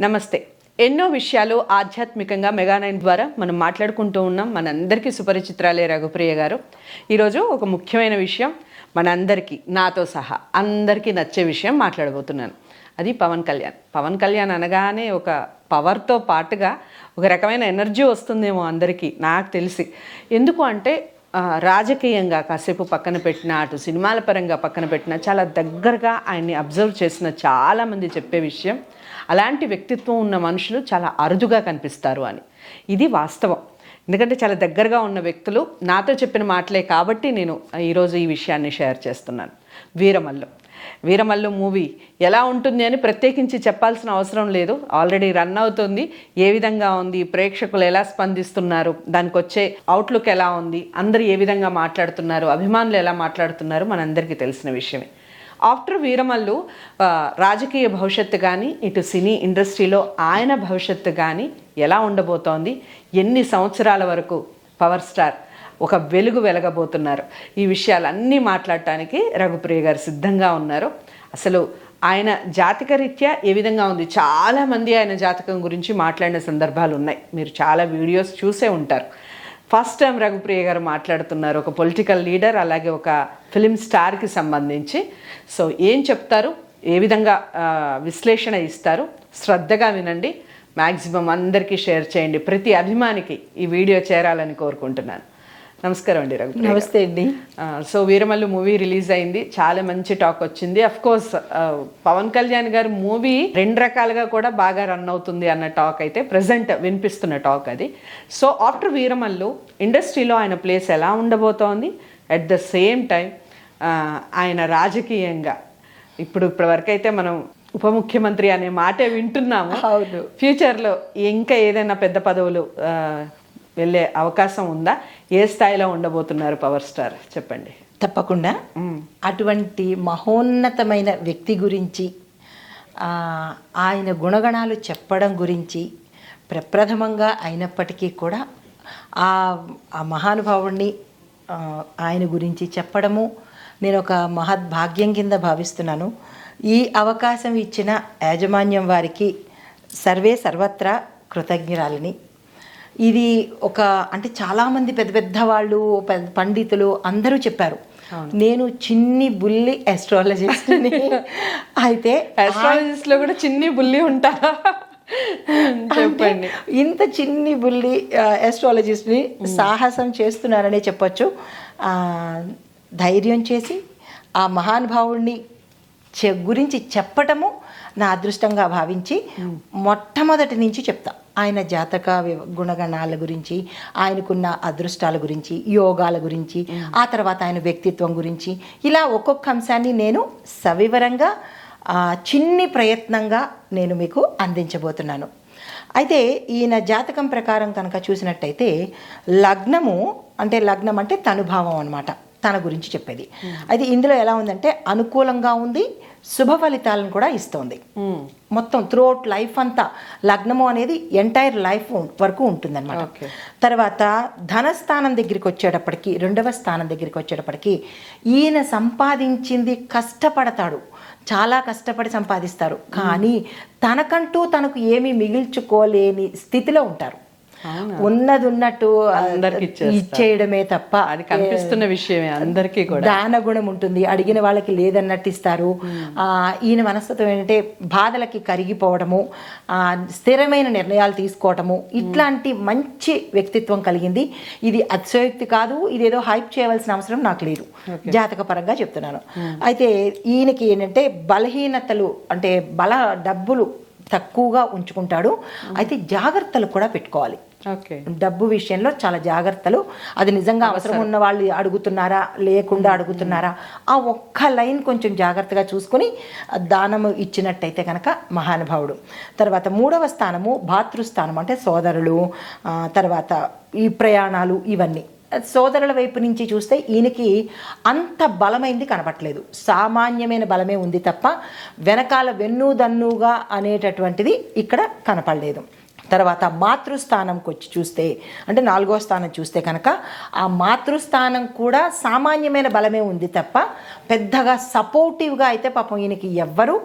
నమస్తే. ఎన్నో విషయాలు ఆధ్యాత్మికంగా మెగా9 ద్వారా మనం మాట్లాడుకుంటూ ఉన్నాం. మనందరికీ సుపరిచిత్రాలే రఘుప్రియ గారు. ఈరోజు ఒక ముఖ్యమైన విషయం మనందరికీ, నాతో సహా అందరికీ నచ్చే విషయం మాట్లాడబోతున్నాను. అది పవన్ కళ్యాణ్. పవన్ కళ్యాణ్ అనగానే ఒక పవర్తో పాటుగా ఒక రకమైన ఎనర్జీ వస్తుందేమో అందరికీ, నాకు తెలిసి. ఎందుకు అంటే రాజకీయంగా కాసేపు పక్కన పెట్టిన, అటు సినిమాల పరంగా పక్కన పెట్టిన, చాలా దగ్గరగా ఆయన్ని అబ్జర్వ్ చేసిన చాలామంది చెప్పే విషయం, అలాంటి వ్యక్తిత్వం ఉన్న మనుషులు చాలా అరుదుగా కనిపిస్తారు అని. ఇది వాస్తవం. ఎందుకంటే చాలా దగ్గరగా ఉన్న వ్యక్తులు నాతో చెప్పిన మాటలే కాబట్టి నేను ఈరోజు ఈ విషయాన్ని షేర్ చేస్తున్నాను. వీరమల్లు మూవీ ఎలా ఉంటుంది అని ప్రత్యేకించి చెప్పాల్సిన అవసరం లేదు. ఆల్రెడీ రన్ అవుతుంది. ఏ విధంగా ఉంది, ప్రేక్షకులు ఎలా స్పందిస్తున్నారు, దానికి వచ్చే అవుట్లుక్ ఎలా ఉంది, అందరూ ఏ విధంగా మాట్లాడుతున్నారు, అభిమానులు ఎలా మాట్లాడుతున్నారు, మనందరికీ తెలిసిన విషయమే. ఆఫ్టర్ వీరమల్లు రాజకీయ భవిష్యత్తు కానీ, ఇటు సినీ ఇండస్ట్రీలో ఆయన భవిష్యత్తు కానీ ఎలా ఉండబోతోంది, ఎన్ని సంవత్సరాల వరకు పవర్ స్టార్ ఒక వెలుగు వెలగబోతున్నారు, ఈ విషయాలన్నీ మాట్లాడటానికి రఘుప్రియ గారు సిద్ధంగా ఉన్నారు. అసలు ఆయన జాతక రీత్యా ఏ విధంగా ఉంది, చాలామంది ఆయన జాతకం గురించి మాట్లాడిన సందర్భాలు ఉన్నాయి. మీరు చాలా వీడియోస్ చూసే ఉంటారు. ఫస్ట్ టైం రఘుప్రియ గారు మాట్లాడుతున్నారు, ఒక పొలిటికల్ లీడర్, అలాగే ఒక ఫిలిం స్టార్కి సంబంధించి. సో ఏం చెప్తారు, ఏ విధంగా విశ్లేషణ ఇస్తారు, శ్రద్ధగా వినండి. మ్యాక్సిమం అందరికీ షేర్ చేయండి. ప్రతి అభిమానికి ఈ వీడియో చేరాలని కోరుకుంటున్నాను. నమస్కారం అండి రఘుప్రియ. నమస్తే అండి. సో వీరమల్లు మూవీ రిలీజ్ అయింది, చాలా మంచి టాక్ వచ్చింది. అఫ్ కోర్స్ పవన్ కళ్యాణ్ గారు మూవీ రెండు రకాలుగా కూడా బాగా రన్ అవుతుంది అన్న టాక్ అయితే ప్రజెంట్ వినిపిస్తున్న టాక్ అది. సో ఆఫ్టర్ వీరమల్లు ఇండస్ట్రీలో ఆయన ప్లేస్ ఎలా ఉండబోతోంది, అట్ ద సేమ్ టైం ఆయన రాజకీయంగా ఇప్పటివరకు అయితే మనం ఉప ముఖ్యమంత్రి అనే మాటే వింటున్నాము. అవును. ఫ్యూచర్లో ఇంకా ఏదైనా పెద్ద పదవులు వెళ్ళే అవకాశం ఉందా? ఏ స్థాయిలో ఉండబోతున్నారు పవర్ స్టార్, చెప్పండి. తప్పకుండా. అటువంటి మహోన్నతమైన వ్యక్తి గురించి, ఆయన గుణగణాలు చెప్పడం గురించి ప్రప్రథమంగా అయినప్పటికీ కూడా ఆ మహానుభావుడిని ఆయన గురించి చెప్పడము నేను ఒక మహద్భాగ్యం కింద భావిస్తున్నాను. ఈ అవకాశం ఇచ్చిన యాజమాన్యం వారికి సర్వత్రా కృతజ్ఞురాలని. ఇది ఒక అంటే చాలామంది పెద్ద పెద్ద వాళ్ళు, పండితులు అందరూ చెప్పారు. నేను చిన్ని బుల్లి ఆస్ట్రాలజిస్ట్ని. అయితే ఆస్ట్రాలజిస్ట్లో కూడా చిన్ని బుల్లి ఉంటారా? చెప్పండి. ఇంత చిన్ని బుల్లి ఆస్ట్రాలజిస్ట్ని సాహసం చేస్తున్నారనే చెప్పొచ్చు. ధైర్యం చేసి ఆ మహానుభావుడిని గురించి చెప్పటము నా అదృష్టంగా భావించి మొట్టమొదటి నుంచి చెప్తా. ఆయన జాతక గుణగణాల గురించి, ఆయనకున్న అదృష్టాల గురించి, యోగాల గురించి, ఆ తర్వాత ఆయన వ్యక్తిత్వం గురించి, ఇలా ఒక్కొక్క అంశాన్ని నేను సవివరంగా చిన్ని ప్రయత్నంగా నేను మీకు అందించబోతున్నాను. అయితే ఈయన జాతకం ప్రకారం కనుక చూసినట్టయితే లగ్నం అంటే తనుభావం అన్నమాట, తన గురించి చెప్పేది. అయితే ఇందులో ఎలా ఉందంటే అనుకూలంగా ఉంది, శుభ ఫలితాలను కూడా ఇస్తుంది. మొత్తం త్రూఅవుట్ లైఫ్ అంతా లగ్నము అనేది ఎంటైర్ లైఫ్ వరకు ఉంటుందన్నమాట. తర్వాత ధనస్థానం దగ్గరికి వచ్చేటప్పటికి, రెండవ స్థానం దగ్గరికి వచ్చేటప్పటికి ఈయన సంపాదించింది కష్టపడతాడు, చాలా కష్టపడి సంపాదిస్తారు, కానీ తనకంటూ తనకు ఏమీ మిగిల్చుకోలేని స్థితిలో ఉంటారు. ఉన్నది ఉన్నట్టు ఇచ్చేయడమే తప్ప, అది కనిపిస్తున్న విషయమే అందరికీ కూడా. దాన గుణం ఉంటుంది, అడిగిన వాళ్ళకి లేదన్నట్టు ఇస్తారు. ఈయన మనస్తత్వం ఏంటంటే బాధలకి కరిగిపోవడము, స్థిరమైన నిర్ణయాలు తీసుకోవటము, ఇట్లాంటి మంచి వ్యక్తిత్వం కలిగింది. ఇది అతిశయోక్తి కాదు, ఇదేదో హైప్ చేయవలసిన అవసరం నాకు లేదు, జాతక పరంగా చెప్తున్నాను. అయితే ఈయనకి ఏంటంటే బలహీనతలు, అంటే డబ్బులు తక్కువగా ఉంచుకుంటాడు. అయితే జాగ్రత్తలు కూడా పెట్టుకోవాలి. డబ్బు విషయంలో చాలా జాగ్రత్తలు. అది నిజంగా అవసరం ఉన్న వాళ్ళు అడుగుతున్నారా, లేకుండా అడుగుతున్నారా, ఆ ఒక్క లైన్ కొంచెం జాగ్రత్తగా చూసుకొని దానము ఇచ్చినట్టయితే కనుక మహానుభావుడు. తర్వాత మూడవ స్థానము భాతృస్థానం, అంటే సోదరులు, తర్వాత ఈ ప్రయాణాలు, ఇవన్నీ. సోదరుల వైపు నుంచి చూస్తే ఈయనకి అంత బలమైంది కనపట్లేదు, సామాన్యమైన బలమే ఉంది తప్ప వెనకాల వెన్నుదన్నుగా అనేటటువంటిది ఇక్కడ కనపడలేదు. తర్వాత మాతృస్థానంకి వచ్చి చూస్తే అంటే 4వ స్థానం చూస్తే కనుక ఆ మాతృస్థానం కూడా సామాన్యమైన బలమే ఉంది తప్ప పెద్దగా సపోర్టివ్గా అయితే పాపం ఈయనకి ఎవ్వరూ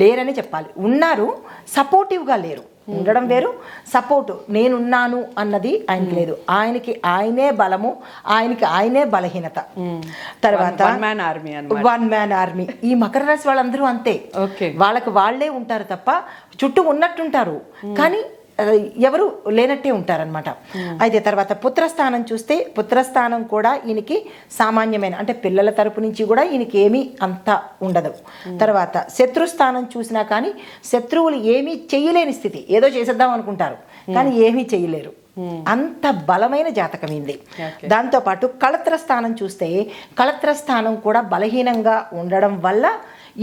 లేరని చెప్పాలి. ఉన్నారు, సపోర్టివ్గా లేరు. ఉండడం వేరు, సపోర్టు నేనున్నాను అన్నది ఆయనకి లేదు. ఆయనకి ఆయనే బలము, ఆయనకి ఆయనే బలహీనత. తర్వాత వన్ మ్యాన్ ఆర్మీ. ఈ మకర రాశి వాళ్ళందరూ అంతే, వాళ్ళకి వాళ్ళే ఉంటారు తప్ప చుట్టూ ఉన్నట్టుంటారు కానీ ఎవరు లేనట్టే ఉంటారనమాట. అయితే తర్వాత పుత్రస్థానం చూస్తే పుత్రస్థానం కూడా ఈయనకి సామాన్యమైన అంటే పిల్లల తరపు నుంచి కూడా ఈయనకి ఏమీ అంత ఉండదు. తర్వాత శత్రుస్థానం చూసినా కానీ శత్రువులు ఏమీ చేయలేని స్థితి, ఏదో చేసేద్దాం అనుకుంటారు కానీ ఏమీ చేయలేరు, అంత బలమైన జాతకం ఇది. దాంతోపాటు కళత్ర స్థానం చూస్తే కళత్ర స్థానం కూడా బలహీనంగా ఉండడం వల్ల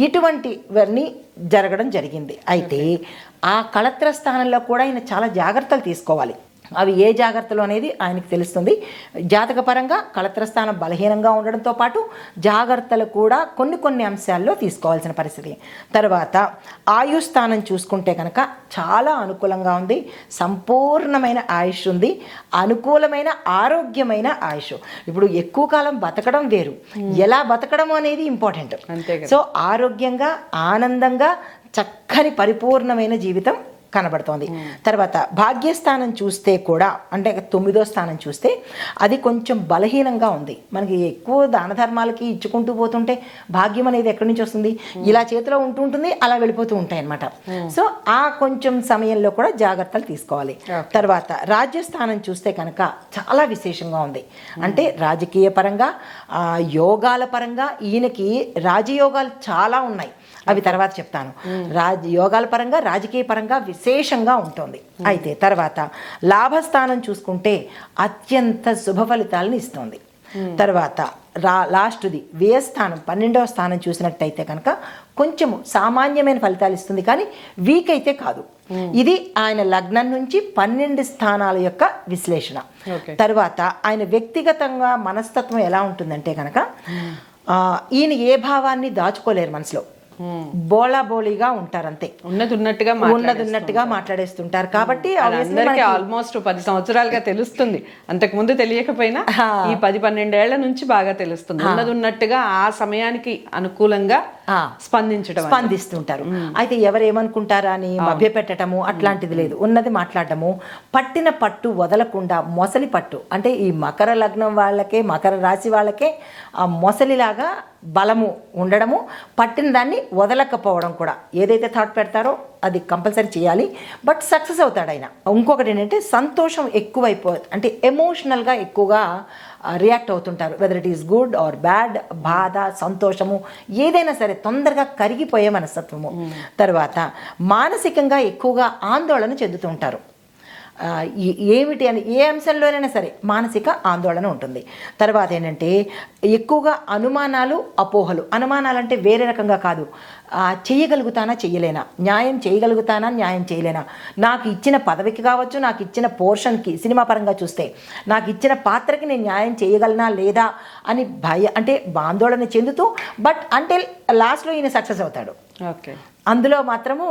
ఇటువంటివన్నీ జరగడం జరిగింది. అయితే ఆ కళత్ర స్థానంలో కూడా ఆయన చాలా జాగ్రత్తలు తీసుకోవాలి. అవి ఏ జాగ్రత్తలు అనేది ఆయనకు తెలుస్తుంది. జాతకపరంగా కళత్రస్థానం బలహీనంగా ఉండడంతో పాటు జాగ్రత్తలు కూడా కొన్ని అంశాల్లో తీసుకోవాల్సిన పరిస్థితి. తర్వాత ఆయుస్థానం చూసుకుంటే కనుక చాలా అనుకూలంగా ఉంది, సంపూర్ణమైన ఆయుష్ ఉంది, అనుకూలమైన ఆరోగ్యమైన ఆయుష్. ఇప్పుడు ఎక్కువ కాలం బతకడం వేరు, ఎలా బతకడం అనేది ఇంపార్టెంట్. సో ఆరోగ్యంగా ఆనందంగా చక్కని పరిపూర్ణమైన జీవితం కనబడుతోంది. తర్వాత భాగ్యస్థానం చూస్తే కూడా అంటే 9వ స్థానం చూస్తే అది కొంచెం బలహీనంగా ఉంది. మనకి ఎక్కువ దాన ధర్మాలకి ఇచ్చుకుంటూ పోతుంటే భాగ్యం అనేది ఎక్కడి నుంచి వస్తుంది? ఇలా చేతిలో ఉంటుంటుంది, అలా వెళ్ళిపోతూ ఉంటాయి అన్నమాట. సో ఆ కొంచెం సమయంలో కూడా జాగ్రత్తలు తీసుకోవాలి. తర్వాత రాజ్యస్థానం చూస్తే కనుక చాలా విశేషంగా ఉంది. అంటే రాజకీయ పరంగా యోగాల పరంగా ఈయనకి రాజయోగాలు చాలా ఉన్నాయి, అవి తర్వాత చెప్తాను. యోగాల పరంగా రాజకీయ పరంగా విశేషంగా ఉంటుంది. అయితే తర్వాత లాభస్థానం చూసుకుంటే అత్యంత శుభ ఫలితాలను ఇస్తుంది. తర్వాత లాస్ట్ది వ్యయస్థానం 12వ స్థానం చూసినట్టయితే కనుక కొంచెము సామాన్యమైన ఫలితాలు ఇస్తుంది కానీ వీక్ అయితే కాదు. ఇది ఆయన లగ్నం నుంచి 12 స్థానాల యొక్క విశ్లేషణ. తర్వాత ఆయన వ్యక్తిగతంగా మనస్తత్వం ఎలా ఉంటుందంటే కనుక ఈయన ఏ భావాన్ని దాచుకోలేరు మనసులో, బోళాబోళీగా ఉంటారు, అంతే ఉన్నట్టుగా మాట్లాడేస్తుంటారు. కాబట్టి ఆల్మోస్ట్ 10 సంవత్సరాలుగా తెలుస్తుంది, అంతకు ముందు తెలియకపోయినా ఈ 10-12 ఏళ్ల నుంచి బాగా తెలుస్తుంది. ఉన్నట్టుగా ఆ సమయానికి అనుకూలంగా స్పందిస్తుంటారు. అయితే ఎవరేమనుకుంటారా అని మభ్య పెట్టడము అట్లాంటిది లేదు, ఉన్నది మాట్లాడటము, పట్టిన పట్టు వదలకుండా మొసలి పట్టు అంటే ఈ మకర లగ్నం వాళ్ళకే మకర రాశి వాళ్ళకే ఆ మొసలిలాగా బలము ఉండడము, పట్టిన దాన్ని వదలకపోవడం కూడా. ఏదైతే థాట్ పెడతారో అది కంపల్సరీ చేయాలి, బట్ సక్సెస్ అవుతాడు ఆయన. ఇంకొకటి ఏంటంటే సంతోషం అంటే ఎమోషనల్గా ఎక్కువగా రియాక్ట్ అవుతుంటారు, weather it is good or bad. బాధ సంతోషము ఏదైనా సరే తొందరగా కరిగిపోయే మనస్తత్వము. తర్వాత మానసికంగా ఎక్కువగా ఆందోళన చెందుతూ ఉంటారు. ఏమిటి అని ఏ అంశంలోనైనా సరే మానసిక ఆందోళన ఉంటుంది. తర్వాత ఏంటంటే ఎక్కువగా అనుమానాలు అపోహలు. అనుమానాలు అంటే వేరే రకంగా కాదు, చేయగలుగుతానా చెయ్యలేనా, న్యాయం చేయగలుగుతానా న్యాయం చేయలేనా, నాకు ఇచ్చిన పదవికి కావచ్చు, నాకు ఇచ్చిన పోర్షన్కి సినిమా పరంగా చూస్తే నాకు ఇచ్చిన పాత్రకి నేను న్యాయం చేయగలనా లేదా అని అంటే ఆందోళన చెందుతూ బట్ అంటే లాస్ట్లో ఈయన సక్సెస్ అవుతాడు. ఓకే, అందులో మాత్రము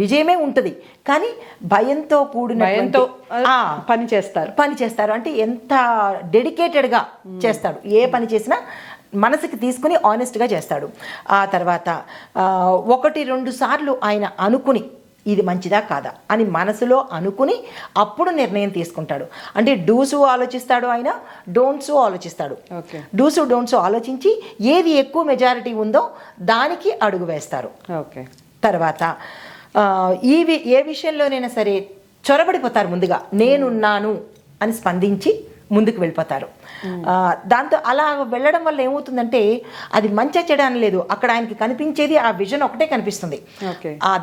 విజయమే ఉంటుంది కానీ భయంతో కూడిన పని చేస్తారు. అంటే ఎంత డెడికేటెడ్గా చేస్తాడు, ఏ పని చేసినా మనసుకి తీసుకుని ఆనెస్ట్గా చేస్తాడు. ఆ తర్వాత 1-2 సార్లు ఆయన అనుకుని ఇది మంచిదా కాదా అని మనసులో అనుకుని అప్పుడు నిర్ణయం తీసుకుంటాడు. అంటే డూసు ఆలోచిస్తాడు, ఆయన డోంట్స్ ఆలోచిస్తాడు. డూసు డోంట్స్ ఆలోచించి ఏది ఎక్కువ మెజారిటీ ఉందో దానికి అడుగు వేస్తారు. తర్వాత ఏ విషయంలోనైనా సరే చొరబడిపోతారు, ముందుగా నేనున్నాను అని స్పందించి ముందుకు వెళ్ళిపోతారు. దాంతో అలా వెళ్ళడం వల్ల ఏమవుతుందంటే అది మంచి చెడని లేదు, అక్కడ ఆయనకి కనిపించేది ఆ విజన్ ఒకటే కనిపిస్తుంది.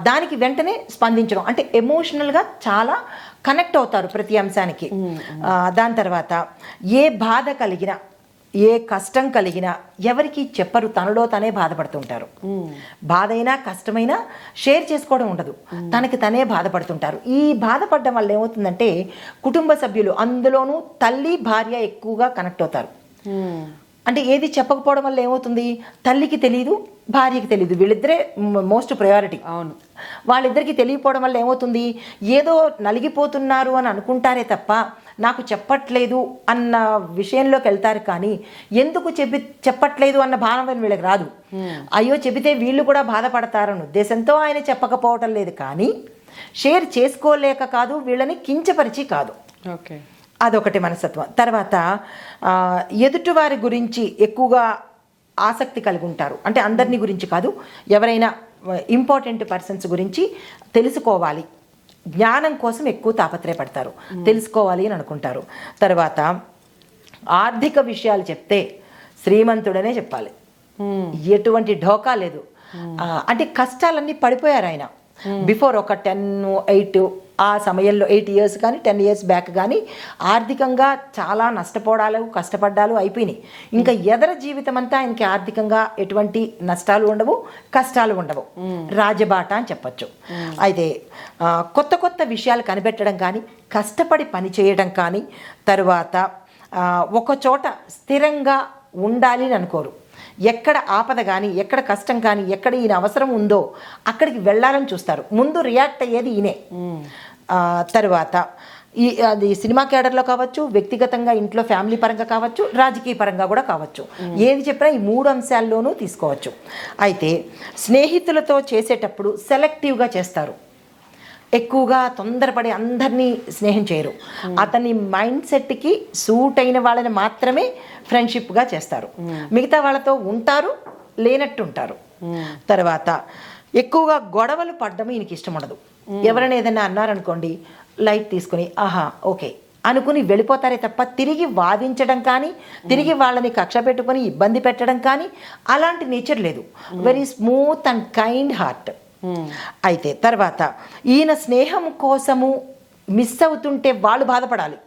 దానికి వెంటనే స్పందించడం అంటే ఎమోషనల్గా చాలా కనెక్ట్ అవుతారు ప్రతి అంశానికి. దాని తర్వాత ఏ బాధ కలిగినా ఏ కష్టం కలిగినా ఎవరికి చెప్పరు, తనలో తనే బాధపడుతుంటారు. బాధ అయినా కష్టమైనా షేర్ చేసుకోవడం ఉండదు, తనకి తనే బాధపడుతుంటారు. ఈ బాధపడడం వల్ల ఏమవుతుందంటే కుటుంబ సభ్యులు అందులోనూ తల్లి భార్య ఎక్కువగా కనెక్ట్ అవుతారు. అంటే ఏది చెప్పకపోవడం వల్ల ఏమవుతుంది, తల్లికి తెలియదు, భార్యకి తెలియదు, వీళ్ళిద్దరే మోస్ట్ ప్రయారిటీ. అవును. వాళ్ళిద్దరికి తెలియకపోవడం వల్ల ఏమవుతుంది, ఏదో నలిగిపోతున్నారు అని అనుకుంటారే తప్ప నాకు చెప్పట్లేదు అన్న విషయంలోకి వెళ్తారు. కానీ ఎందుకు చెప్పట్లేదు అన్న భావన వీళ్ళకి రాదు. అయ్యో చెబితే వీళ్ళు కూడా బాధపడతారని ఉద్దేశంతో ఆయన చెప్పకపోవటం లేదు. కానీ షేర్ చేసుకోలేక కాదు, వీళ్ళని కించపరిచి కాదు. ఓకే, అదొకటి మనస్తత్వం. తర్వాత ఎదుటివారి గురించి ఎక్కువగా ఆసక్తి కలిగి ఉంటారు. అంటే అందరినీ గురించి కాదు, ఎవరైనా ఇంపార్టెంట్ పర్సన్స్ గురించి తెలుసుకోవాలి, జ్ఞానం కోసం ఎక్కువ తాపత్రయపడతారు, తెలుసుకోవాలి అని అనుకుంటారు. తర్వాత ఆర్థిక విషయాలు చెప్తే శ్రీమంతుడనే చెప్పాలి, ఎటువంటి ఢోకా లేదు. అంటే కష్టాలన్నీ పడిపోయారు ఆయన. బిఫోర్ ఒక 10-8 ఆ సమయంలో 8 years కానీ 10 years బ్యాక్ కానీ ఆర్థికంగా చాలా నష్టపోవడాలు, కష్టపడ్డాలు అయిపోయినాయి. ఇంకా ఎదర జీవితం అంతా ఆయనకి ఆర్థికంగా ఎటువంటి నష్టాలు ఉండవు, కష్టాలు ఉండవు, రాజబాట అని చెప్పచ్చు. అయితే కొత్త కొత్త విషయాలు కనిపెట్టడం కానీ, కష్టపడి పని చేయడం కానీ, తరువాత ఒక చోట స్థిరంగా ఉండాలి అని అనుకోరు. ఎక్కడ ఆపద కానీ, ఎక్కడ కష్టం కానీ, ఎక్కడ ఈయన అవసరం ఉందో అక్కడికి వెళ్ళాలని చూస్తారు. ముందు రియాక్ట్ అయ్యేది ఈయనే. తరువాత అది సినిమా క్యాడర్లో కావచ్చు, వ్యక్తిగతంగా ఇంట్లో ఫ్యామిలీ పరంగా కావచ్చు, రాజకీయ పరంగా కూడా కావచ్చు. ఏది చెప్పినా ఈ 3 అంశాల్లోనూ తీసుకోవచ్చు. అయితే స్నేహితులతో చేసేటప్పుడు సెలెక్టివ్గా చేస్తారు. ఎక్కువగా తొందరపడి అందరినీ స్నేహం చేయరు. అతని మైండ్ సెట్కి సూట్ అయిన వాళ్ళని మాత్రమే ఫ్రెండ్షిప్గా చేస్తారు. మిగతా వాళ్ళతో ఉంటారు, లేనట్టు ఉంటారు. తర్వాత ఎక్కువగా గొడవలు పడ్డం ఈయనకి ఇష్టం ఉండదు. ఎవరైనా ఏదైనా అన్నారనుకోండి, లైట్ తీసుకుని ఆహా ఓకే అనుకుని వెళ్ళిపోతారే తప్ప తిరిగి వాదించడం కానీ, తిరిగి వాళ్ళని కక్ష పెట్టుకొని ఇబ్బంది పెట్టడం కానీ అలాంటి నేచర్ లేదు. Very smooth and kind heart. అయితే తర్వాత ఈయన స్నేహం కోసము మిస్ అవుతుంటే వాళ్ళు బాధపడాలి.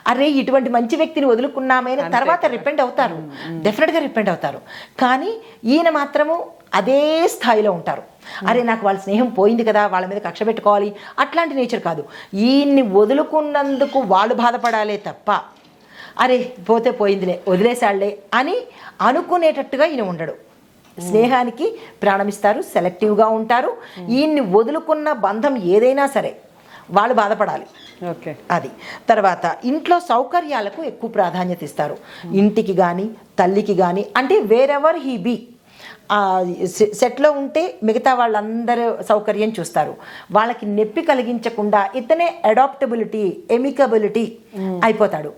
అరే ఇటువంటి మంచి వ్యక్తిని వదులుకున్నామని తర్వాత రిపెండ్ అవుతారు, డెఫినెట్గా రిపెండ్ అవుతారు. కానీ ఈయన మాత్రము అదే స్థాయిలో ఉంటారు. అరే నాకు వాళ్ళ స్నేహం పోయింది కదా, వాళ్ళ మీద కక్ష పెట్టుకోవాలి, అట్లాంటి నేచర్ కాదు. ఈయన్ని వదులుకున్నందుకు వాళ్ళు బాధపడాలే తప్ప అరే పోతే పోయిందిలే వదిలేసాళ్లే అని అనుకునేటట్టుగా ఈయన ఉండడు. స్నేహానికి ప్రాణమిస్తారు, సెలెక్టివ్గా ఉంటారు. ఈయన్ని వదులుకున్న బంధం ఏదైనా సరే వాళ్ళు బాధపడాలి. ఓకే, అది. తర్వాత ఇంట్లో సౌకర్యాలకు ఎక్కువ ప్రాధాన్యత ఇస్తారు. ఇంటికి కానీ, తల్లికి కానీ, అంటే వేరెవర్ హీ బీ సెట్లో ఉంటే మిగతా వాళ్ళందరూ సౌకర్యం చూస్తారు. వాళ్ళకి నొప్పి కలిగించకుండా ఇతనే అడాప్టబిలిటీ, ఎమికబిలిటీ అయిపోతాడు.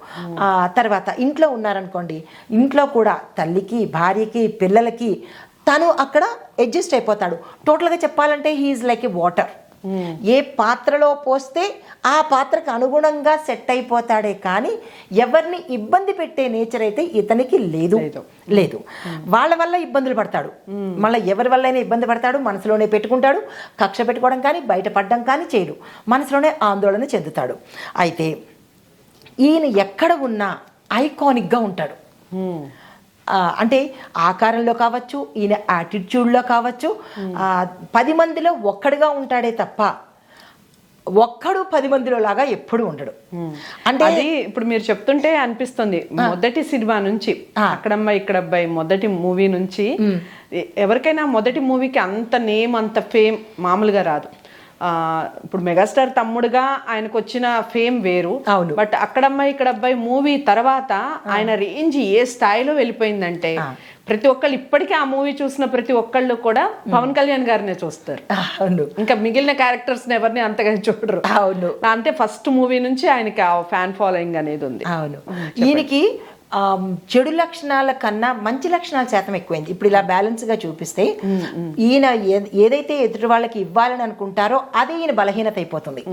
తర్వాత ఇంట్లో ఉన్నారనుకోండి, ఇంట్లో కూడా తల్లికి, భార్యకి, పిల్లలకి తను అక్కడ అడ్జస్ట్ అయిపోతాడు. టోటల్గా చెప్పాలంటే హీఈస్ లైక్ ఏ వాటర్. ఏ పాత్రలో పోస్తే ఆ పాత్రకు అనుగుణంగా సెట్ అయిపోతాడే కానీ ఎవరిని ఇబ్బంది పెట్టే నేచర్ అయితే ఇతనికి లేదు. వాళ్ళ వల్ల ఇబ్బందులు పడతాడు, మళ్ళీ ఎవరి వల్లైనా ఇబ్బంది పడతాడు, మనసులోనే పెట్టుకుంటాడు. కక్ష పెట్టుకోవడం కానీ, బయటపడడం కానీ చేయడు, మనసులోనే ఆందోళన చెందుతాడు. అయితే ఈయన ఎక్కడ ఉన్నా ఐకానిక్గా ఉంటాడు. అంటే ఆకారంలో కావచ్చు, ఈయన యాటిట్యూడ్లో కావచ్చు, 10 మందిలో ఒక్కడిగా ఉంటాడే తప్ప ఒక్కడు 10 మందిలో లాగా ఎప్పుడు ఉండడు. అంటే అది ఇప్పుడు మీరు చెప్తుంటే అనిపిస్తుంది, మొదటి సినిమా నుంచి అక్కడమ్మాయి ఇక్కడబ్బాయి మొదటి మూవీ నుంచి ఎవరికైనా మొదటి మూవీకి అంత నేమ్, అంత ఫేమ్ మామూలుగా రాదు. ఇప్పుడు మెగాస్టార్ తమ్ముడుగా ఆయనకు వచ్చిన ఫేమ్ వేరు. బట్ అక్కడమ్మాయి ఇక్కడ అబ్బాయి మూవీ తర్వాత ఆయన రేంజ్ ఏ స్థాయిలో వెళ్ళిపోయిందంటే ప్రతి ఒక్కళ్ళు ఇప్పటికీ ఆ మూవీ చూసిన ప్రతి ఒక్కళ్ళు కూడా పవన్ కళ్యాణ్ గారినే చూస్తారు. ఇంకా మిగిలిన క్యారెక్టర్స్ ఎవరిని అంతగా చూడరు. అంటే ఫస్ట్ మూవీ నుంచి ఆయనకి ఆ ఫ్యాన్ ఫాలోయింగ్ అనేది ఉంది. ఈయనకి చెడు లక్షణాల కన్నా మంచి లక్షణాల శాతం ఎక్కువైంది. ఇప్పుడు ఇలా బ్యాలెన్స్గా చూపిస్తే ఈయన ఏదైతే ఎదుటి వాళ్ళకి ఇవ్వాలని అనుకుంటారో అదే ఈయన బలహీనత అయిపోతుంది.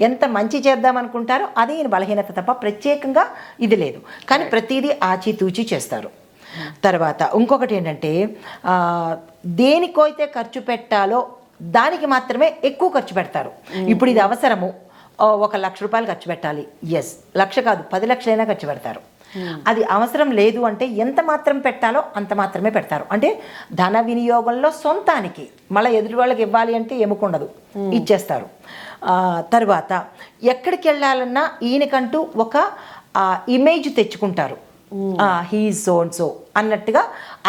ఎంత మంచి చేద్దాం అనుకుంటారో అదే ఈయన బలహీనత తప్ప ప్రత్యేకంగా ఇది లేదు. కానీ ప్రతిదీ ఆచితూచి చేస్తారు. తర్వాత ఇంకొకటి ఏంటంటే దేనికైతే ఖర్చు పెట్టాలో దానికి మాత్రమే ఎక్కువ ఖర్చు పెడతారు. ఇప్పుడు ఇది అవసరము, 1 లక్ష రూపాయలు ఖర్చు పెట్టాలి, ఎస్, 1 లక్ష కాదు 10 లక్షలైనా ఖర్చు పెడతారు. అది అవసరం లేదు అంటే ఎంత మాత్రం పెట్టాలో అంత మాత్రమే పెడతారు. అంటే ధన వినియోగంలో సొంతానికి, మళ్ళీ ఎదుటి వాళ్ళకి ఇవ్వాలి అంటే ఎముకుండదు, ఇచ్చేస్తారు. తర్వాత ఎక్కడికి వెళ్ళాలన్నా ఈయనకంటూ ఒక ఇమేజ్ తెచ్చుకుంటారు. హీఈస్ సో అండ్ సో అన్నట్టుగా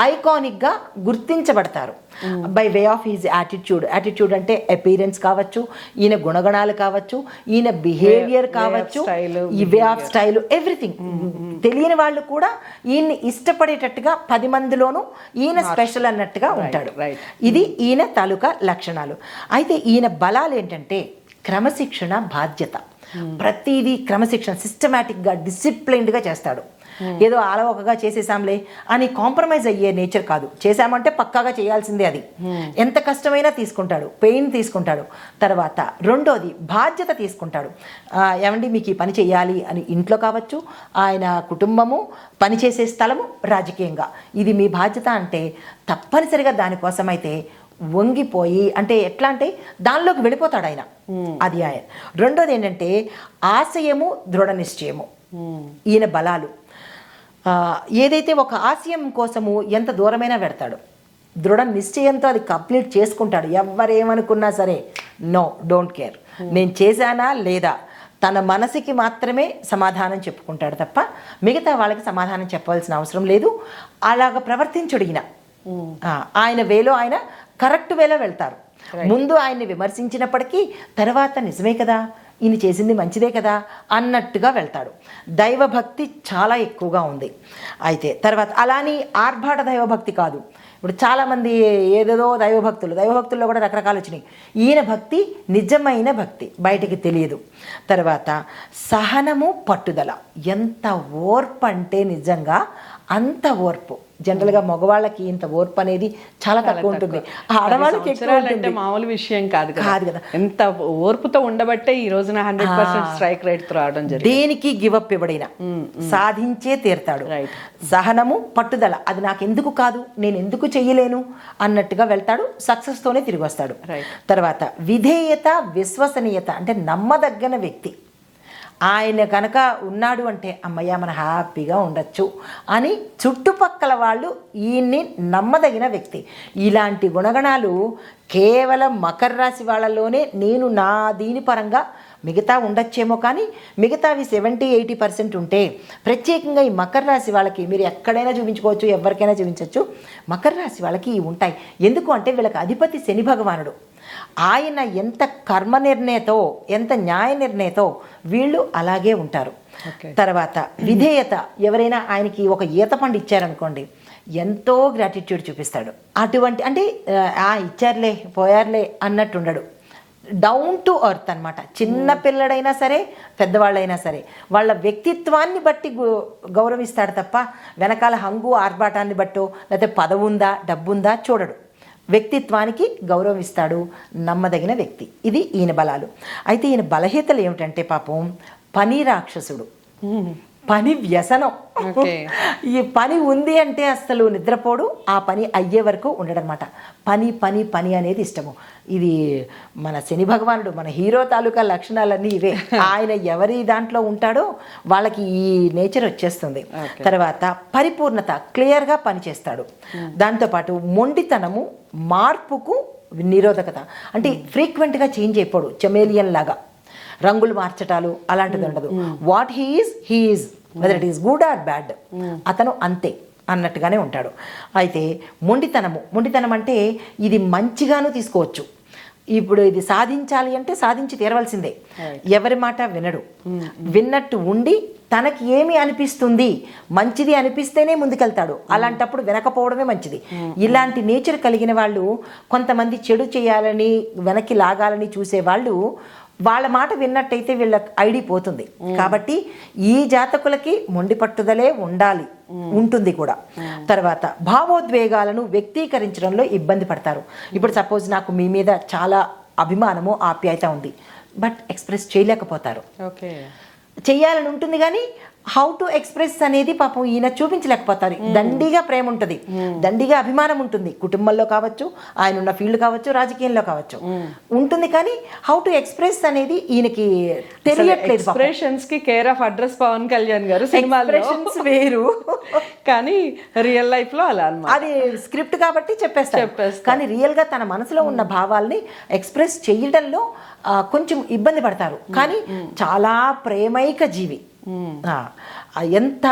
ఐకానిక్గా గుర్తించబడతారు by way of his attitude అంటే అపీరెన్స్ కావచ్చు, ఈయన గుణగణాలు కావచ్చు, ఈయన బిహేవియర్ కావచ్చు, ఈ వే ఆఫ్ స్టైల్, ఎవ్రీథింగ్. తెలియని వాళ్ళు కూడా ఈయన్ని ఇష్టపడేటట్టుగా 10 మందిలోనూ ఈయన స్పెషల్ అన్నట్టుగా ఉంటాడు. ఇది ఈయన తాలూకా లక్షణాలు. అయితే ఈయన బలాలు ఏంటంటే క్రమశిక్షణ, బాధ్యత. ప్రతిదీ క్రమశిక్షణ, సిస్టమేటిక్గా, డిసిప్లైన్డ్గా చేస్తాడు. ఏదో అలవకగా చేసేసాంలే అని కాంప్రమైజ్ అయ్యే నేచర్ కాదు. చేశామంటే పక్కాగా చేయాల్సిందే. అది ఎంత కష్టమైనా తీసుకుంటాడు, పెయిన్ తీసుకుంటాడు. తర్వాత రెండోది బాధ్యత తీసుకుంటాడు. ఏమండి మీకు ఈ పని చేయాలి అని ఇంట్లో కావచ్చు, ఆయన కుటుంబము, పనిచేసే స్థలము, రాజకీయంగా ఇది మీ బాధ్యత అంటే తప్పనిసరిగా దానికోసమైతే వంగిపోయి, అంటే ఎట్లా అంటే దానిలోకి వెళ్ళిపోతాడు ఆయన. అది ఆయన. రెండోది ఏంటంటే ఆశయము, దృఢ నిశ్చయము. ఈయన బలాలు ఏదైతే ఒక ఆశయం కోసము ఎంత దూరమైనా పెడతాడు, దృఢ నిశ్చయంతో అది కంప్లీట్ చేసుకుంటాడు. ఎవరేమనుకున్నా సరే నో, డోంట్ కేర్, నేను చేశానా లేదా, తన మనసుకి మాత్రమే సమాధానం చెప్పుకుంటాడు తప్ప మిగతా వాళ్ళకి సమాధానం చెప్పవలసిన అవసరం లేదు. అలాగ ప్రవర్తించడు ఈయన. ఆయన వేలో ఆయన కరెక్ట్ వేలో వెళ్తారు. ముందు ఆయన్ని విమర్శించినప్పటికీ తర్వాత నిజమే కదా, ఈయన చేసింది మంచిదే కదా అన్నట్టుగా వెళ్తాడు. దైవభక్తి చాలా ఎక్కువగా ఉంది. అయితే తర్వాత అలాని ఆర్భాట దైవభక్తి కాదు. ఇప్పుడు చాలామంది ఏదేదో దైవభక్తుల్లో కూడా రకరకాలు వచ్చినాయి. ఈయన భక్తి నిజమైన భక్తి, బయటికి తెలియదు. తర్వాత సహనము, పట్టుదల. ఎంత ఓర్పు అంటే నిజంగా అంత ఓర్పు. జనరల్గా మగవాళ్ళకి ఇంత ఓర్పు అనేది చాలా తక్కువ ఉంటుంది, ఆడవాళ్ళకి ఎక్కువ ఉంటుంది. మామూలు విషయం కాదు కదా. ఎంత ఓర్పుతో ఉండబట్టే ఈ రోజున 100% స్ట్రైక్ రేట్ తో రావడం జరిగింది. దేనికి గివప్ ఇవ్వడైనా సాధించే తీరుతాడు. సహనము, పట్టుదల. అది నాకు ఎందుకు కాదు, నేను ఎందుకు చెయ్యలేను అన్నట్టుగా వెళ్తాడు. సక్సెస్ తోనే తిరిగి వస్తాడు. తర్వాత విధేయత, విశ్వసనీయత. అంటే నమ్మదగ్గన వ్యక్తి. ఆయన కనుక ఉన్నాడు అంటే అమ్మయ్య మన హ్యాపీగా ఉండొచ్చు అని చుట్టుపక్కల వాళ్ళు ఈయన్ని నమ్మదగిన వ్యక్తి. ఇలాంటి గుణగణాలు కేవలం మకర రాశి వాళ్ళలోనే నేను నా దీని పరంగా, మిగతా ఉండొచ్చేమో కానీ మిగతావి 70-80% ఉంటే ప్రత్యేకంగా ఈ మకర రాశి వాళ్ళకి మీరు ఎక్కడైనా చూపించుకోవచ్చు, ఎవరికైనా చూపించవచ్చు. మకర రాశి వాళ్ళకి ఇవి ఉంటాయి. ఎందుకు అంటే వీళ్ళకి అధిపతి శని భగవానుడు. ఆయన ఎంత కర్మ నిర్ణయతో, ఎంత న్యాయ నిర్ణయతో వీళ్ళు అలాగే ఉంటారు. తర్వాత విధేయత. ఎవరైనా ఆయనకి ఒక ఈత పండు ఇచ్చారనుకోండి, ఎంతో గ్రాటిట్యూడ్ చూపిస్తాడు. అటువంటి అంటే ఇచ్చారులే పోయారులే అన్నట్టు ఉండడు. డౌన్ టు ఎర్త్ అనమాట. చిన్న పిల్లడైనా సరే, పెద్దవాళ్ళైనా సరే వాళ్ళ వ్యక్తిత్వాన్ని బట్టి గౌరవిస్తాడు తప్ప వెనకాల హంగు ఆర్భాటాన్ని బట్టో లేకపోతే పదవుందా డబ్బుందా చూడడు. వ్యక్తిత్వానికి గౌరవిస్తాడు. నమ్మదగిన వ్యక్తి. ఇది ఈయన బలాలు. అయితే ఈయన బలహీనతలు ఏమిటంటే పాపం పని రాక్షసుడు, పని వ్యసనం. ఈ పని ఉంది అంటే అసలు నిద్రపోడు, ఆ పని అయ్యే వరకు ఉండడనమాట. పని పని పని అనేది ఇష్టము. ఇది మన శని భగవానుడు, మన హీరో తాలూకా లక్షణాలన్నీ ఇవే. ఆయన ఎవరి దాంట్లో ఉంటాడో వాళ్ళకి ఈ నేచర్ వచ్చేస్తుంది. తర్వాత పరిపూర్ణత, క్లియర్గా పనిచేస్తాడు. దాంతోపాటు మొండితనము, మార్పుకు నిరోధకత. అంటే ఫ్రీక్వెంట్గా చేంజ్ అయిపోడు, చెమేలియన్ లాగా రంగులు మార్చటాలు అలాంటిది ఉండదు. What he is weather it is good or bad, అతను అంతే అన్నట్టుగానే ఉంటాడు. అయితే మొండితనం అంటే ఇది మంచిగాను తీసుకోవచ్చు. ఇప్పుడు ఇది సాధించాలి అంటే సాధించి తీరవలసిందే. ఎవరి మాట వినడు. విన్నట్టు ఉండి తనకి ఏమి అనిపిస్తుంది, మంచిది అనిపిస్తేనే ముందుకెళ్తాడు. అలాంటప్పుడు వినకపోవడమే మంచిది. ఇలాంటి నేచర్ కలిగిన వాళ్ళు, కొంతమంది చెడు చేయాలని వెనక్కి లాగాలని చూసేవాళ్ళు వాళ్ళ మాట విన్నట్టయితే వీళ్ళ ఐడి పోతుంది. కాబట్టి ఈ జాతకులకి మొండి పట్టుదలే ఉంటుంది కూడా. తర్వాత భావోద్వేగాలను వ్యక్తీకరించడంలో ఇబ్బంది పడతారు. ఇప్పుడు సపోజ్ నాకు మీ మీద చాలా అభిమానము, ఆప్యాయత ఉంది, బట్ ఎక్స్ప్రెస్ చేయలేకపోతారు. చెయ్యాలని ఉంటుంది కానీ హౌ టు ఎక్స్ప్రెస్ అనేది పాపం ఈయన చూపించలేకపోతారు. దండిగా ప్రేమ ఉంటుంది, దండిగా అభిమానం ఉంటుంది. కుటుంబంలో కావచ్చు, ఆయన ఉన్న ఫీల్డ్ కావచ్చు, రాజకీయంలో కావచ్చు ఉంటుంది. కానీ హౌ టు ఎక్స్ప్రెస్ అనేది ఈయనకి తెలియట్లేదు. ఎక్స్ప్రెషన్స్ కి care of address Pawan Kalyan గారు. సినిమాలో వేరు కానీ రియల్ లైఫ్ లో అలా అన్నమాట. అది స్క్రిప్ట్ కాబట్టి చెప్పేస్తారు. కానీ రియల్ గా తన మనసులో ఉన్న భావాల్ని ఎక్స్ప్రెస్ చేయడంలో కొంచెం ఇబ్బంది పడతారు. కానీ చాలా ప్రేమైక జీవి. ఎంత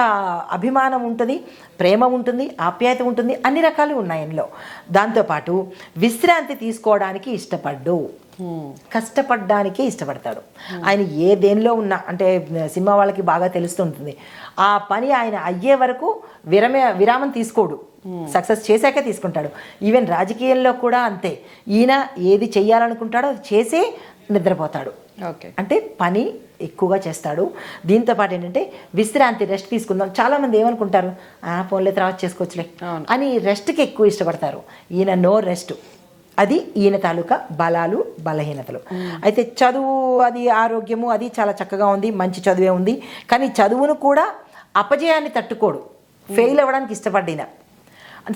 అభిమానం ఉంటుంది, ప్రేమ ఉంటుంది, ఆప్యాయత ఉంటుంది, అన్ని రకాలు ఉన్నాయి ఆయనలో. దాంతోపాటు విశ్రాంతి తీసుకోవడానికి ఇష్టపడ్డు, కష్టపడడానికే ఇష్టపడతాడు. ఆయన ఏ దేనిలో ఉన్నా, అంటే సినిమా వాళ్ళకి బాగా తెలుస్తుంటుంది, ఆ పని ఆయన అయ్యే వరకు విరామం తీసుకోడు, సక్సెస్ చేశాకే తీసుకుంటాడు. ఈవెన్ రాజకీయంలో కూడా అంతే. ఈయన ఏది చెయ్యాలనుకుంటాడో అది చేసే నిద్రపోతాడు. ఓకే, అంటే పని ఎక్కువగా చేస్తాడు. దీంతో పాటు ఏంటంటే విశ్రాంతి, రెస్ట్ తీసుకుందాం. చాలామంది ఏమనుకుంటారు, ఫోన్లే తర్వాత చేసుకోవచ్చులే అని రెస్ట్కి ఎక్కువ ఇష్టపడతారు. ఈయన నో రెస్ట్. అది ఈయన తాలూకా బలాలు, బలహీనతలు. అయితే చదువు, అది ఆరోగ్యము, అది చాలా చక్కగా ఉంది, మంచి చదువే ఉంది. కానీ చదువును కూడా అపజయాన్ని తట్టుకోడు, ఫెయిల్ అవ్వడానికి ఇష్టపడిన.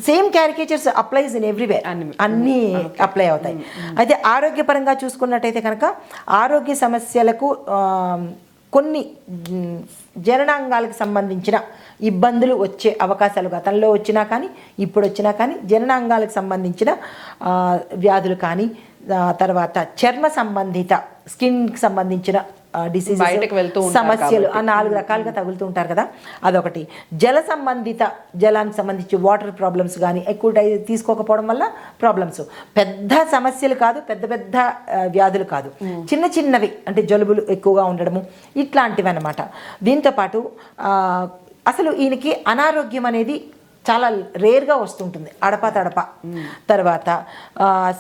Same caricatures applies in everywhere, అన్నీ అప్లై అవుతాయి. అయితే ఆరోగ్యపరంగా చూసుకున్నట్టయితే కనుక ఆరోగ్య సమస్యలకు కొన్ని జననాంగాలకు సంబంధించిన ఇబ్బందులు వచ్చే అవకాశాలు గతంలో వచ్చినా కానీ ఇప్పుడు వచ్చినా కానీ జననాంగాలకు సంబంధించిన వ్యాధులు కానీ, తర్వాత చర్మ సంబంధిత స్కిన్కి సంబంధించిన డిసీజ్ సమస్యలు 4 రకాలుగా తగులుతూ ఉంటారు కదా, అదొకటి. జల సంబంధిత, జలానికి సంబంధించి వాటర్ ప్రాబ్లమ్స్ కానీ ఎక్కువ తీసుకోకపోవడం వల్ల ప్రాబ్లమ్స్. పెద్ద సమస్యలు కాదు, పెద్ద పెద్ద వ్యాధులు కాదు, చిన్న చిన్నవి, అంటే జలుబులు ఎక్కువగా ఉండడము, ఇట్లాంటివి అన్నమాట. దీంతోపాటు అసలు ఈయనకి అనారోగ్యం అనేది చాలా రేర్గా వస్తుంటుంది, అడప. తర్వాత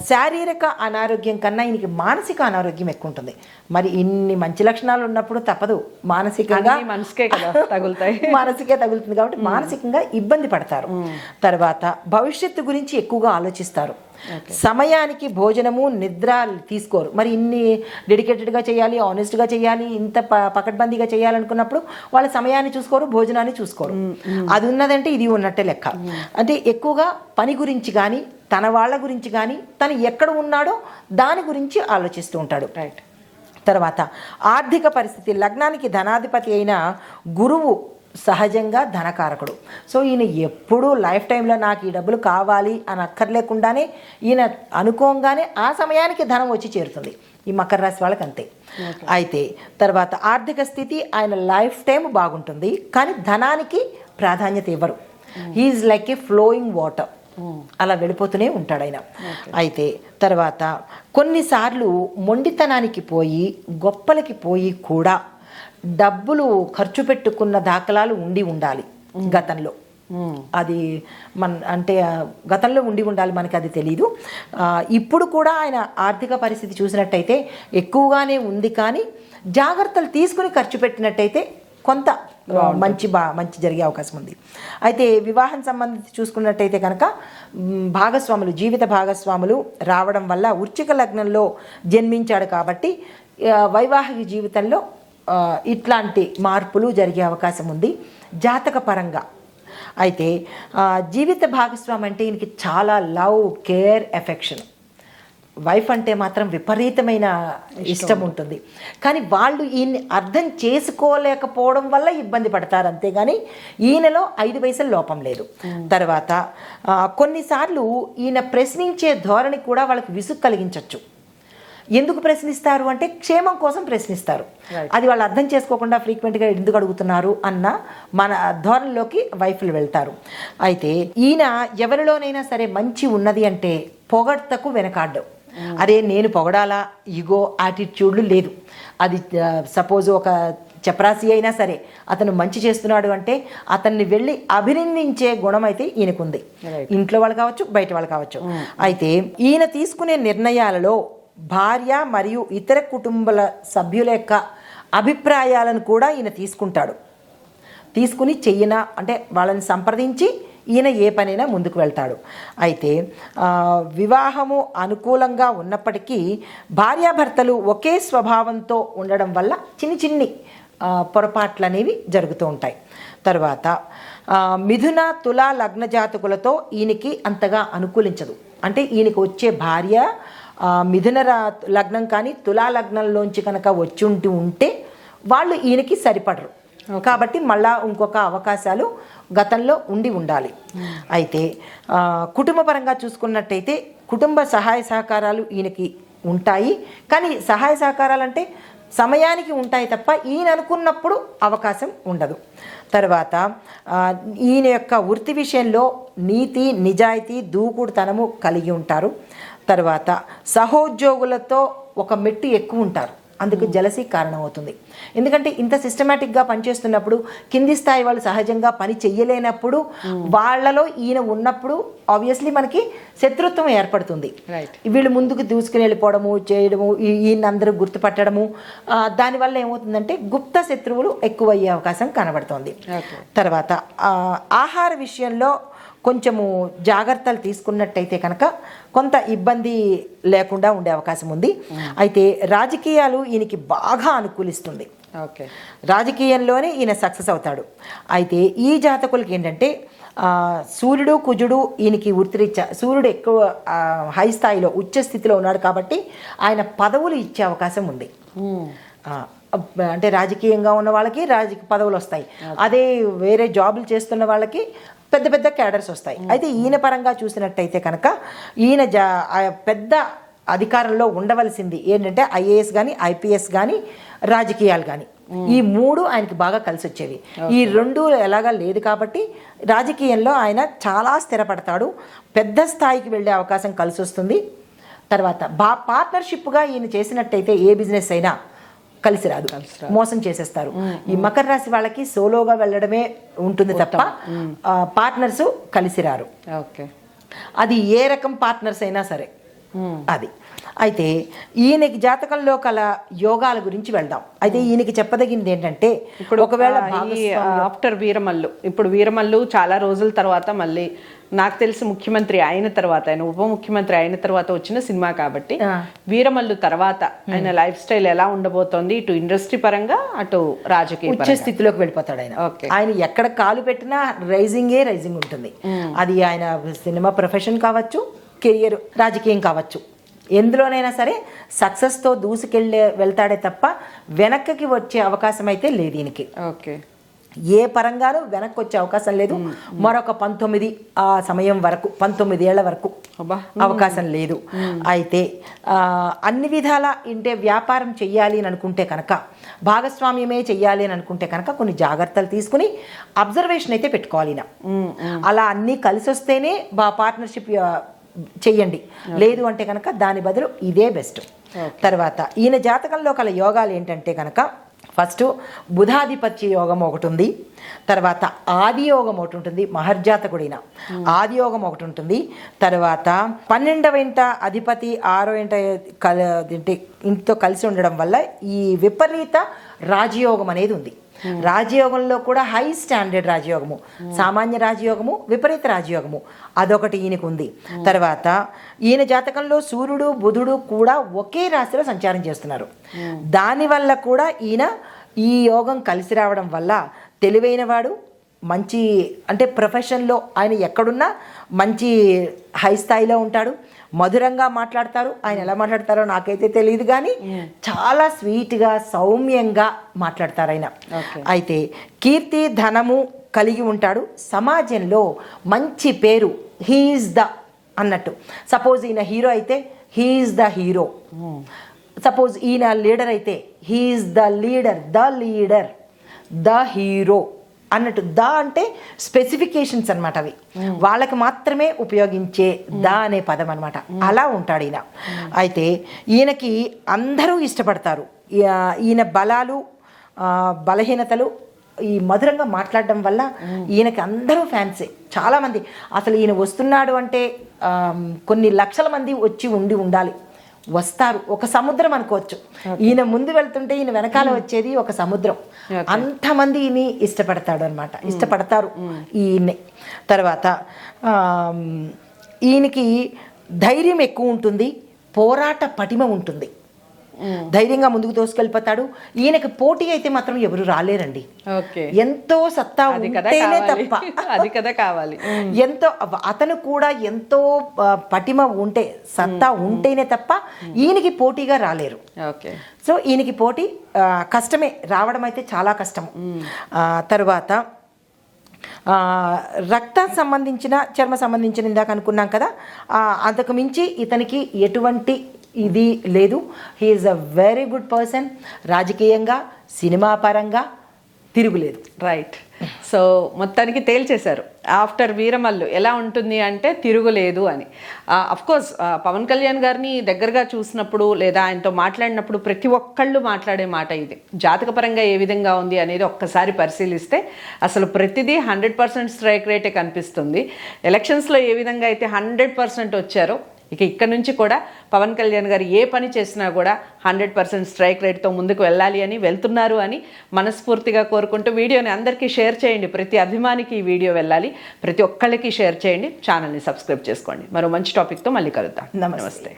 శారీరక అనారోగ్యం కన్నా ఈయనకి మానసిక అనారోగ్యం ఎక్కువ ఉంటుంది. మరి ఇన్ని మంచి లక్షణాలు ఉన్నప్పుడు తప్పదు, మానసికంగా మనసుకే కదా తగులుతాయి, మానసికే తగులుతుంది కాబట్టి మానసికంగా ఇబ్బంది పడతారు. తర్వాత భవిష్యత్తు గురించి ఎక్కువగా ఆలోచిస్తారు. సమయానికి భోజనము, నిద్ర తీసుకోరు. మరి ఇన్ని డెడికేటెడ్గా చేయాలి, ఆనెస్ట్గా చేయాలి, ఇంత పకడ్బందీగా చేయాలనుకున్నప్పుడు వాళ్ళ సమయాన్ని చూసుకోరు, భోజనాన్ని చూసుకోరు. అది ఉన్నదంటే ఇది ఉన్నట్టే లెక్క. అంటే ఎక్కువగా పని గురించి కానీ, తన వాళ్ళ గురించి కానీ, తను ఎక్కడ ఉన్నాడో దాని గురించి ఆలోచిస్తూ ఉంటాడు. రైట్. తర్వాత ఆర్థిక పరిస్థితి, లగ్నానికి ధనాధిపతి అయిన గురువు సహజంగా ధనకారకుడు. సో ఈయన ఎప్పుడూ లైఫ్ టైంలో నాకు ఈ డబ్బులు కావాలి అని అక్కర్లేకుండానే ఈయన అనుకోగానే ఆ సమయానికి ధనం వచ్చి చేరుతుంది. ఈ మకర రాశి వాళ్ళకి అంతే. అయితే తర్వాత ఆర్థిక స్థితి ఆయన లైఫ్ టైం బాగుంటుంది, కానీ ధనానికి ప్రాధాన్యత ఇవ్వరు. He is like a flowing water, అలా వెళ్ళిపోతూనే ఉంటాడు ఆయన. అయితే తర్వాత కొన్నిసార్లు మొండితనానికి పోయి, గొప్పలకి పోయి కూడా డబ్బులు ఖర్చు పెట్టుకున్న దాఖలాలు ఉండాలి గతంలో. అది అంటే గతంలో ఉండాలి, మనకి అది తెలీదు. ఇప్పుడు కూడా ఆయన ఆర్థిక పరిస్థితి చూసినట్టయితే ఎక్కువగానే ఉంది, కానీ జాగ్రత్తలు తీసుకుని ఖర్చు పెట్టినట్టయితే కొంత మంచి జరిగే అవకాశం ఉంది. అయితే వివాహం సంబంధించి చూసుకున్నట్టయితే కనుక భాగస్వాములు, జీవిత భాగస్వాములు రావడం వల్ల వృశ్చిక లగ్నంలో జన్మించాడు కాబట్టి వైవాహిక జీవితంలో ఇట్లాంటి మార్పులు జరిగే అవకాశం ఉంది జాతక పరంగా. అయితే జీవిత భాగస్వామి అంటే ఈయనకి చాలా లవ్, కేర్, ఎఫెక్షన్. వైఫ్ అంటే మాత్రం విపరీతమైన ఇష్టం ఉంటుంది, కానీ వాళ్ళు ఈయన్ని అర్థం చేసుకోలేకపోవడం వల్ల ఇబ్బంది పడతారు, అంతేగాని ఈయనలో 5 పైసలు లోపం లేదు. తర్వాత కొన్నిసార్లు ఈయన ప్రశ్నించే ధోరణి కూడా వాళ్ళకి విసుగు కలిగించవచ్చు. ఎందుకు ప్రశ్నిస్తారు అంటే క్షేమం కోసం ప్రశ్నిస్తారు. అది వాళ్ళు అర్థం చేసుకోకుండా ఫ్రీక్వెంట్గా ఎందుకు అడుగుతున్నారు అన్న మన ధోరణిలోకి వైఫ్లు వెళ్తారు. అయితే ఈయన ఎవరిలోనైనా సరే మంచి ఉన్నది అంటే పొగడ్తకు వెనకాడ్డం. అరే నేను పొగడాలా, ఈగో, యాటిట్యూడ్లు లేదు. అది సపోజ్ ఒక చపరాసి అయినా సరే అతను మంచి చేస్తున్నాడు అంటే అతన్ని వెళ్ళి అభినందించే గుణం అయితే ఈయనకుంది, ఇంట్లో వాళ్ళు కావచ్చు, బయట వాళ్ళు కావచ్చు. అయితే ఈయన తీసుకునే నిర్ణయాలలో భార్య మరియు ఇతర కుటుంబాల సభ్యుల యొక్క అభిప్రాయాలను కూడా ఈయన తీసుకుని చెయ్యన అంటే వాళ్ళని సంప్రదించి ఈయన ఏ పనైనా ముందుకు వెళ్తాడు. అయితే వివాహము అనుకూలంగా ఉన్నప్పటికీ భార్యాభర్తలు ఒకే స్వభావంతో ఉండడం వల్ల చిన్ని పొరపాట్లు అనేవి జరుగుతూ ఉంటాయి. తర్వాత మిథున, తుల లగ్న జాతకులతో ఈయనకి అంతగా అనుకూలించదు. అంటే ఈయనకి వచ్చే భార్య మిథున లగ్నం కానీ తులా లగ్నంలోంచి కనుక వచ్చి ఉంటే వాళ్ళు ఈయనకి సరిపడరు, కాబట్టి మళ్ళా ఇంకొక అవకాశాలు గతంలో ఉండాలి. అయితే కుటుంబ పరంగా చూసుకున్నట్టయితే కుటుంబ సహాయ సహకారాలు ఈయనకి ఉంటాయి, కానీ సహాయ సహకారాలు అంటే సమయానికి ఉంటాయి తప్ప ఈయన అనుకున్నప్పుడు అవకాశం ఉండదు. తర్వాత ఈయన యొక్క వృత్తి విషయంలో నీతి, నిజాయితీ, దూకుడుతనము కలిగి ఉంటారు. తర్వాత సహోద్యోగులతో ఒక మెట్టు ఎక్కువ ఉంటారు, అందుకు జలసీ కారణమవుతుంది. ఎందుకంటే ఇంత సిస్టమేటిక్గా పనిచేస్తున్నప్పుడు కింది స్థాయి వాళ్ళు సహజంగా పని చెయ్యలేనప్పుడు వాళ్ళలో ఈయన ఉన్నప్పుడు ఆబ్వియస్లీ మనకి శత్రుత్వం ఏర్పడుతుంది. వీళ్ళు ముందుకు దూసుకుని వెళ్ళిపోవడము, చేయడము, ఈయన అందరూ గుర్తుపట్టడము, దానివల్ల ఏమవుతుందంటే గుప్త శత్రువులు ఎక్కువ అయ్యే అవకాశం కనబడుతుంది. తర్వాత ఆహార విషయంలో కొంచెము జాగ్రత్తలు తీసుకున్నట్టయితే కనుక కొంత ఇబ్బంది లేకుండా ఉండే అవకాశం ఉంది. అయితే రాజకీయాలు ఈయనకి బాగా అనుకూలిస్తుంది. రాజకీయంలోనే ఈయన సక్సెస్ అవుతాడు. అయితే ఈ జాతకులకి ఏంటంటే సూర్యుడు, కుజుడు ఈయనకి వృత్తిరీత్యా, సూర్యుడు ఎక్కువ హై స్థాయిలో ఉచ్చ స్థితిలో ఉన్నాడు కాబట్టి ఆయన పదవులు ఇచ్చే అవకాశం ఉంది. అంటే రాజకీయంగా ఉన్న వాళ్ళకి రాజకీయ పదవులు వస్తాయి, అదే వేరే జాబులు చేస్తున్న వాళ్ళకి పెద్ద పెద్ద క్యాడర్స్ వస్తాయి. అయితే ఈయన పరంగా చూసినట్టయితే కనుక ఈయన పెద్ద అధికారంలో ఉండవలసింది ఏంటంటే ఐఏఎస్ కానీ, ఐపీఎస్ కానీ, రాజకీయాలు కానీ, ఈ మూడు ఆయనకి బాగా కలిసి వచ్చేవి. ఈ రెండు ఎలాగా లేదు కాబట్టి రాజకీయంలో ఆయన చాలా స్థిరపడతాడు, పెద్ద స్థాయికి వెళ్ళే అవకాశం కలిసి వస్తుంది. తర్వాత పార్ట్నర్షిప్గా ఈయన చేసినట్టయితే ఏ బిజినెస్ అయినా కలిసి రాదు, మోసం చేసేస్తారు. ఈ మకర రాశి వాళ్ళకి సోలోగా వెళ్ళడమే ఉంటుంది తప్ప పార్ట్నర్స్ కలిసి రారు. అది ఏ రకం పార్ట్నర్స్ అయినా సరే అది. అయితే ఈయనకి జాతకంలో కల యోగాల గురించి వెళ్దాం. అయితే ఈయనకి చెప్పదగింది ఏంటంటే ఇప్పుడు ఒకవేళ ఆఫ్టర్ వీరమల్లు, ఇప్పుడు వీరమల్లు చాలా రోజుల తర్వాత మళ్ళీ నాకు తెలిసి ముఖ్యమంత్రి అయిన తర్వాత, ఆయన ఉప ముఖ్యమంత్రి అయిన తర్వాత వచ్చిన సినిమా కాబట్టి వీరమల్లు తర్వాత ఆయన లైఫ్ స్టైల్ ఎలా ఉండబోతోంది, ఇటు ఇండస్ట్రీ పరంగా అటు రాజకీయ ఉచ్చ స్థితిలోకి వెళ్ళిపోతాడు ఆయన. ఆయన ఎక్కడ కాలు పెట్టినా రైజింగ్ ఉంటుంది. అది ఆయన సినిమా ప్రొఫెషన్ కావచ్చు, కెరియర్ రాజకీయం కావచ్చు, ఎందులోనైనా సరే సక్సెస్తో వెళ్తాడే తప్ప వెనక్కి వచ్చే అవకాశం అయితే లేదు ఈయనకి. ఏ పరంగానూ వెనక్కి వచ్చే అవకాశం లేదు. మరొక 19 ఆ సమయం వరకు, 19 ఏళ్ల వరకు అవకాశం లేదు. అయితే అన్ని విధాల ఇంటే వ్యాపారం చెయ్యాలి అని అనుకుంటే కనుక, భాగస్వామ్యమే చెయ్యాలి అని అనుకుంటే కనుక కొన్ని జాగ్రత్తలు తీసుకుని అబ్జర్వేషన్ అయితే పెట్టుకోవాలి. అలా అన్నీ కలిసి వస్తేనే పార్ట్నర్షిప్ చెయ్యండి, లేదు అంటే కనుక దాని బదులు ఇదే బెస్ట్. తర్వాత ఈయన జాతకంలో కల యోగాలు ఏంటంటే కనుక ఫస్ట్ బుధాధిపత్య యోగం ఒకటి ఉంది. తర్వాత ఆది యోగం ఒకటి ఉంటుంది, మహర్జాతకుడైన ఆది యోగం ఒకటి ఉంటుంది. తర్వాత 12వ ఇంట అధిపతి 6వ ఇంట ఇంటితో కలిసి ఉండడం వల్ల ఈ విపరీత రాజయోగం అనేది ఉంది. రాజయోగంలో కూడా హై స్టాండర్డ్ రాజయోగము, సామాన్య రాజయోగము, విపరీత రాజయోగము అదొకటి ఈయనకు ఉంది. తర్వాత ఈయన జాతకంలో సూర్యుడు, బుధుడు కూడా ఒకే రాశిలో సంచారం చేస్తున్నారు. దానివల్ల కూడా ఈయన ఈ యోగం కలిసి రావడం వల్ల తెలివైనవాడు, మంచి అంటే ప్రొఫెషన్లో ఆయన ఎక్కడున్నా మంచి హై స్థాయిలో ఉంటాడు, మధురంగా మాట్లాడతారు. ఆయన ఎలా మాట్లాడతారో నాకైతే తెలియదు కానీ చాలా స్వీట్గా సౌమ్యంగా మాట్లాడతారు ఆయన. అయితే కీర్తి, ధనము కలిగి ఉంటాడు. సమాజంలో మంచి పేరు, హీఈస్ ద అన్నట్టు. సపోజ్ ఈయన హీరో అయితే హీఈస్ ద హీరో, సపోజ్ ఈయన లీడర్ అయితే he is the leader, the hero అన్నట్టు. ద అంటే స్పెసిఫికేషన్స్ అనమాట, అవి వాళ్ళకి మాత్రమే ఉపయోగించే ద అనే పదం అనమాట. అలా ఉంటాడు ఈయన. అయితే ఈయనకి అందరూ ఇష్టపడతారు. ఈయన బలాలు, బలహీనతలు ఈ మధురంగా మాట్లాడడం వల్ల ఈయనకి అందరూ ఫ్యాన్సే. చాలామంది అసలు ఈయన వస్తున్నాడు అంటే కొన్ని లక్షల మంది వచ్చి ఉండాలి, వస్తారు. ఒక సముద్రం అనుకోవచ్చు. ఈయన ముందు వెళ్తుంటే ఈయన వెనకాల వచ్చేది ఒక సముద్రం. అంతమంది ఈయన ఇష్టపడతారు ఈయన్ని. తర్వాత ఈయనకి ధైర్యం ఎక్కువ ఉంటుంది, పోరాట పటిమ ఉంటుంది, ధైర్యంగా ముందుకు తోసుకెళ్ళిపోతాడు. ఈయనకి పోటీ అయితే మాత్రం ఎవరు రాలేరండి. ఎంతో సత్తా ఉంటేనే తప్ప, అది కదా కావాలి. ఎంతో అతను కూడా ఎంతో పటిమ ఉంటే, సత్తా ఉంటేనే తప్ప ఈయనకి పోటీగా రాలేరు. సో ఈయనకి పోటీ కష్టమే, రావడం అయితే చాలా కష్టం. తర్వాత రక్త సంబంధించిన, చర్మ సంబంధించిన ఇందాక అనుకున్నాం కదా, అంతకు మించి ఇతనికి ఎటువంటి ఇది లేదు. He is a very good person. రాజకీయంగా, సినిమా పరంగా తిరుగులేదు. రైట్. సో మొత్తానికి తేల్చేశారు ఆఫ్టర్ వీరమల్లు ఎలా ఉంటుంది అంటే తిరుగులేదు అని. కోర్స్ పవన్ కళ్యాణ్ గారిని దగ్గరగా చూసినప్పుడు లేదా ఆయనతో మాట్లాడినప్పుడు ప్రతి ఒక్కళ్ళు మాట్లాడే మాట ఇది. జాతకపరంగా ఏ విధంగా ఉంది అనేది ఒక్కసారి పరిశీలిస్తే అసలు ప్రతిదీ 100% స్ట్రైక్ రేటే కనిపిస్తుంది. ఎలక్షన్స్లో ఏ విధంగా అయితే 100% వచ్చారో ఇక ఇక్కడ నుంచి కూడా పవన్ కళ్యాణ్ గారు ఏ పని చేసినా కూడా 100% స్ట్రైక్ రేట్తో ముందుకు వెళ్ళాలి అని, వెళ్తున్నారు అని మనస్ఫూర్తిగా కోరుకుంటూ వీడియోని అందరికీ షేర్ చేయండి. ప్రతి అభిమానికి ఈ వీడియో వెళ్ళాలి. ప్రతి ఒక్కళ్ళకి షేర్ చేయండి. ఛానల్ని సబ్స్క్రైబ్ చేసుకోండి. మరో మంచి టాపిక్తో మళ్ళీ కలుద్దాం. నమస్తే.